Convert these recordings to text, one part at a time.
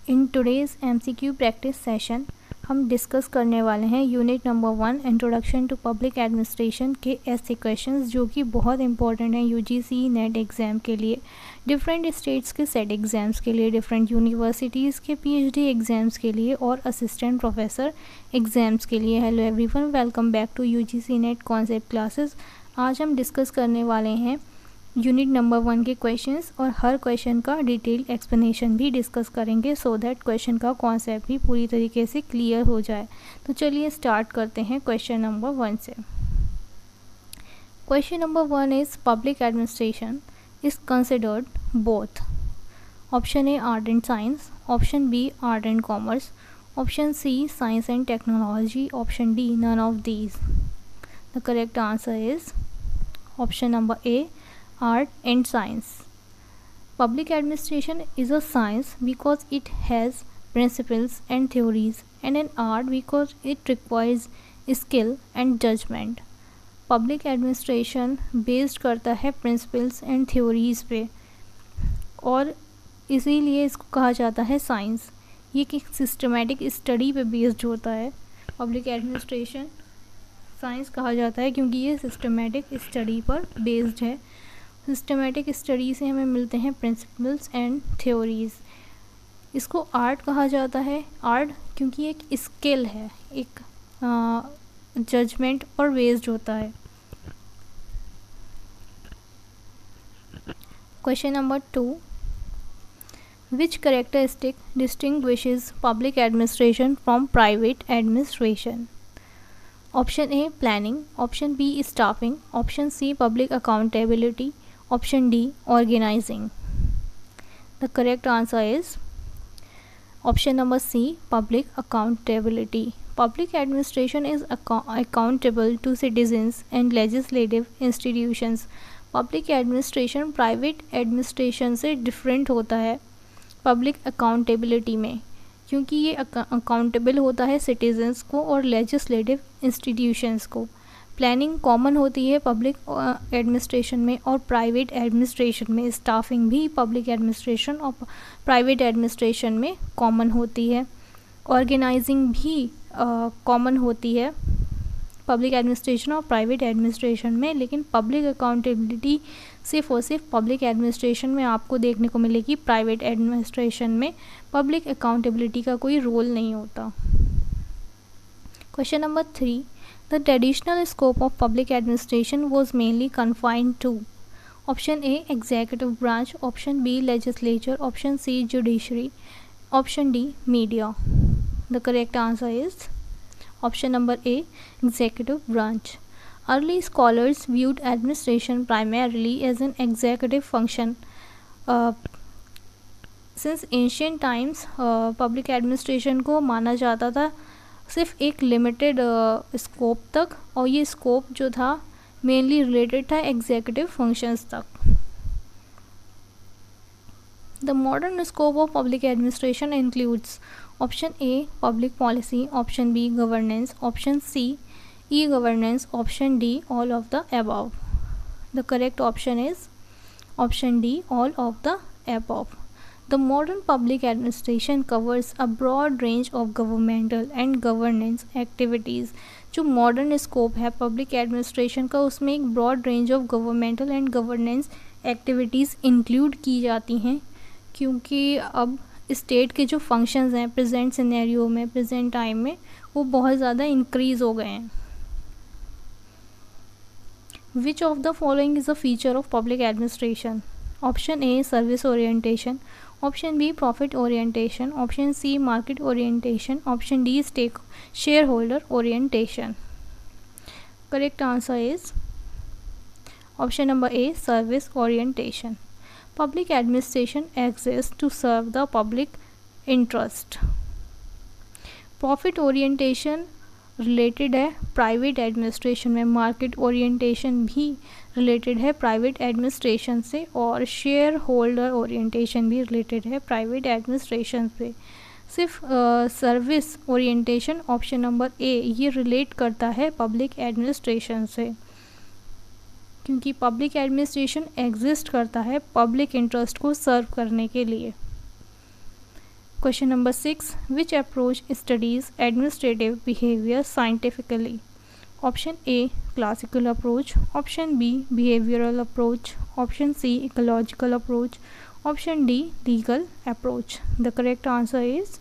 इन today's MCQ practice session हम discuss करने वाले हैं unit number 1 introduction to public administration के ऐसे क्वेश्चंस जो कि बहुत इंपॉर्टेंट हैं यूजीसी नेट एग्ज़ाम के लिए, डिफरेंट स्टेट्स के सेट एग्ज़ाम्स के लिए, डिफरेंट यूनिवर्सिटीज़ के पीएचडी एग्ज़ाम्स के लिए और असिस्टेंट प्रोफेसर एग्ज़ाम्स के लिए। Hello everyone, welcome back to UGC NET concept classes. आज हम डिस्कस करने वाले हैं यूनिट नंबर 1 के क्वेश्चंस और हर क्वेश्चन का डिटेल एक्सप्लेनेशन भी डिस्कस करेंगे सो दैट क्वेश्चन का कॉन्सेप्ट भी पूरी तरीके से क्लियर हो जाए। तो चलिए स्टार्ट करते हैं क्वेश्चन नंबर 1 से। Question number 1 is public administration is considered both option A art and science, option B art and commerce, option C science and technology, option D none of these. The correct answer is option number A art and science. Public administration is a science because it has principles and theories, and an art because it requires skill and judgment. Public administration based करता है principles and theories पे और इसीलिए इसको कहा जाता है science. ये कि सिस्टमेटिक स्टडी पे बेस्ड होता है। पब्लिक एडमिनिस्ट्रेशन साइंस कहा जाता है क्योंकि ये सिस्टमेटिक स्टडी पर बेस्ड है। सिस्टमेटिक स्टडी से हमें मिलते हैं प्रिंसिपल्स एंड थ्योरीज़। इसको आर्ट कहा जाता है, आर्ट क्योंकि एक स्किल है, एक जजमेंट पर बेस्ड होता है। Question number 2, which characteristic distinguishes public administration from private administration? Option A planning, option B staffing, option C public accountability, option D organizing. The correct answer is option number C public accountability. Public administration is accountable to citizens and legislative institutions. Public administration private administration से different होता है public accountability में, क्योंकि ये accountable होता है citizens को और legislative institutions को। प्लानिंग कॉमन होती है पब्लिक एडमिनिस्ट्रेशन में और प्राइवेट एडमिनिस्ट्रेशन में। स्टाफिंग भी पब्लिक एडमिनिस्ट्रेशन और प्राइवेट एडमिनिस्ट्रेशन में कॉमन होती है। ऑर्गेनाइजिंग भी कॉमन होती है पब्लिक एडमिनिस्ट्रेशन और प्राइवेट एडमिनिस्ट्रेशन में, लेकिन पब्लिक अकाउंटेबिलिटी सिर्फ और सिर्फ पब्लिक एडमिनिस्ट्रेशन में आपको देखने को मिलेगी। प्राइवेट एडमिनिस्ट्रेशन में पब्लिक अकाउंटेबिलिटी का कोई रोल नहीं होता। Question number 3, the traditional scope of public administration was mainly confined to option A executive branch, option B legislature, option C judiciary, option D media. The correct answer is option number A executive branch. Early scholars viewed administration primarily as an executive function. Since ancient times public administration को माना जाता था सिर्फ एक limited scope तक, और ये scope जो था मेनली रिलेटेड था एग्जीक्यूटिव फंक्शंस तक। The modern scope of public administration includes option A public policy, option B governance, option C e governance, option D all of the above. The correct option is option D all of the above. The modern public administration covers a broad range of governmental and governance activities. जो modern scope है public administration का, उसमें एक broad range of governmental and governance activities include की जाती हैं, क्योंकि अब स्टेट के जो फंक्शंस हैं प्रेजेंट सिनेरियो में, प्रेजेंट टाइम में, वो बहुत ज़्यादा इंक्रीज़ हो गए हैं। Which of the following is a feature of public administration? Option A service orientation, option B profit orientation, option C market orientation, option D stake share holder orientation. Correct answer is option number A service orientation. Public administration exist to serve the public interest. Profit orientation related है private administration में, market orientation भी related है private administration से, और share holder orientation भी related है private administration से। सिर्फ सर्विस ओरिएंटेशन ऑप्शन नंबर ए ये रिलेट करता है पब्लिक एडमिनिस्ट्रेशन से, क्योंकि पब्लिक एडमिनिस्ट्रेशन एग्जिस्ट करता है पब्लिक इंटरेस्ट को सर्व करने के लिए। Question number 6. Which approach studies administrative behavior scientifically? Option A, classical approach. Option B, behavioral approach. Option C, ecological approach. Option D, legal approach. The correct answer is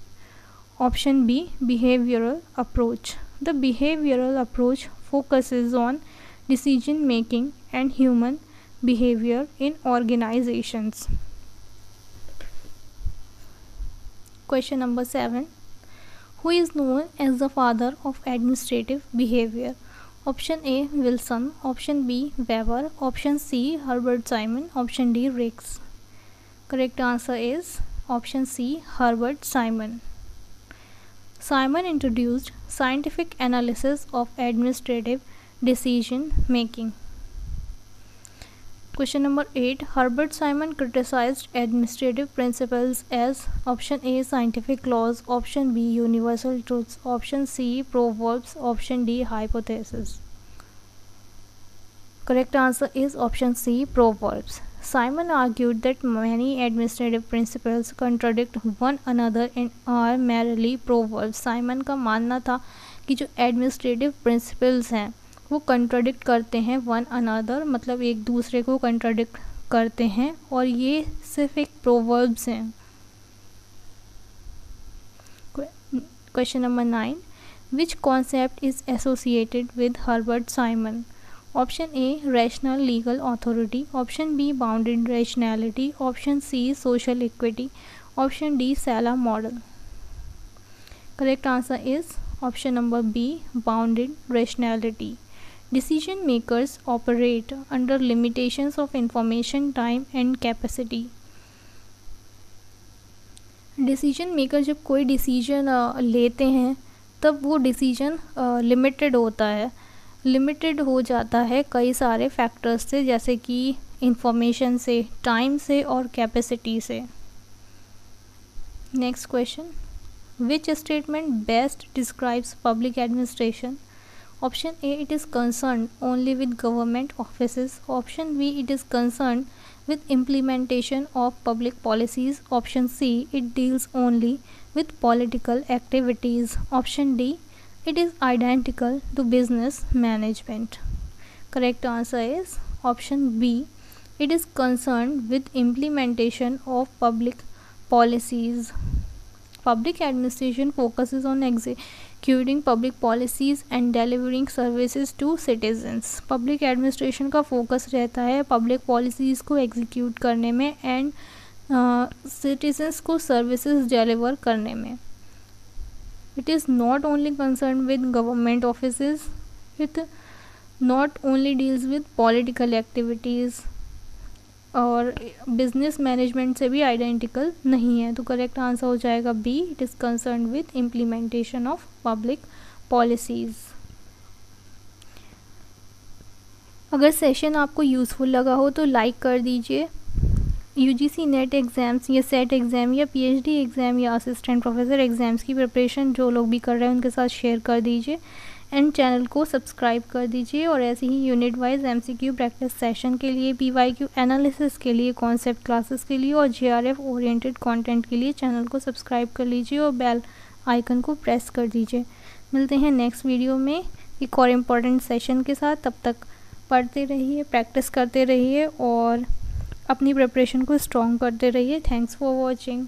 option B, behavioral approach. The behavioral approach focuses on decision making and human behavior in organizations. Question number 7. Who is known as the father of administrative behavior? Option A, Wilson. Option B, Weber. Option C, Herbert Simon. Option D, Ricks. Correct answer is option C, Herbert Simon. Simon introduced scientific analysis of administrative decision making. Question number 8. Herbert Simon criticized administrative principles as option A, scientific laws. Option B, universal truths. Option C, proverbs. Option D, hypotheses. Correct answer is option C, proverbs. Simon argued that many administrative principles contradict one another and are merely proverbs. Simon का मानना था कि जो administrative principles हैं वो contradict करते हैं one another, मतलब एक दूसरे को कंट्राडिक्ट करते हैं और ये सिर्फ एक प्रोवर्ब्स हैं. Question number 9. Which concept is associated with Herbert Simon? Option A, rational legal authority. Option B, bounded rationality. Option C, social equity. Option D, Sala model. Correct answer is option number B, bounded rationality. Decision makers operate under limitations of information, time and capacity. Decision maker जब कोई decision लेते हैं तब वो decision limited होता है, limited हो जाता है कई सारे फैक्टर्स से, जैसे कि इंफॉर्मेशन से, टाइम से और कैपेसिटी से. Next question. Which statement best describes public administration? Option A, it is concern only with government offices. Option B, it is concern with implementation of public policies. Option C, it deals only with political activities. Option D, it is identical to business management. Correct answer is option B, it is concerned with implementation of public policies. Public administration focuses on executing public policies and delivering services to citizens. Public administration का focus रहता है public policies को execute करने में and citizens को services deliver करने में. It is not only concerned with government offices, it not only deals with political activities और बिजनेस मैनेजमेंट से भी आइडेंटिकल नहीं है. तो करेक्ट आंसर हो जाएगा B, it is concern with implementation of public policies. अगर सेशन आपको यूज़फुल लगा हो तो लाइक कर दीजिए. यूजीसी नेट एग्ज़ाम्स या सेट एग्ज़ाम या पीएचडी एग्ज़ाम या असिस्टेंट प्रोफेसर एग्ज़ाम्स की प्रिपरेशन जो लोग भी कर रहे हैं उनके साथ शेयर कर दीजिए एंड चैनल को सब्सक्राइब कर दीजिए. और ऐसे ही unit wise MCQ practice session के लिए, पीवाईक्यू एनालिसिस के लिए, कॉन्सेप्ट क्लासेस के लिए और जेआरएफ ओरिएंटेड कंटेंट के लिए चैनल को सब्सक्राइब कर लीजिए और बेल आइकन को प्रेस कर दीजिए. मिलते हैं नेक्स्ट वीडियो में एक और इम्पॉर्टेंट सेशन के साथ. तब तक पढ़ते रहिए, प्रैक्टिस करते रहिए और अपनी प्रिपरेशन को स्ट्रॉन्ग करते रहिए. Thanks for watching.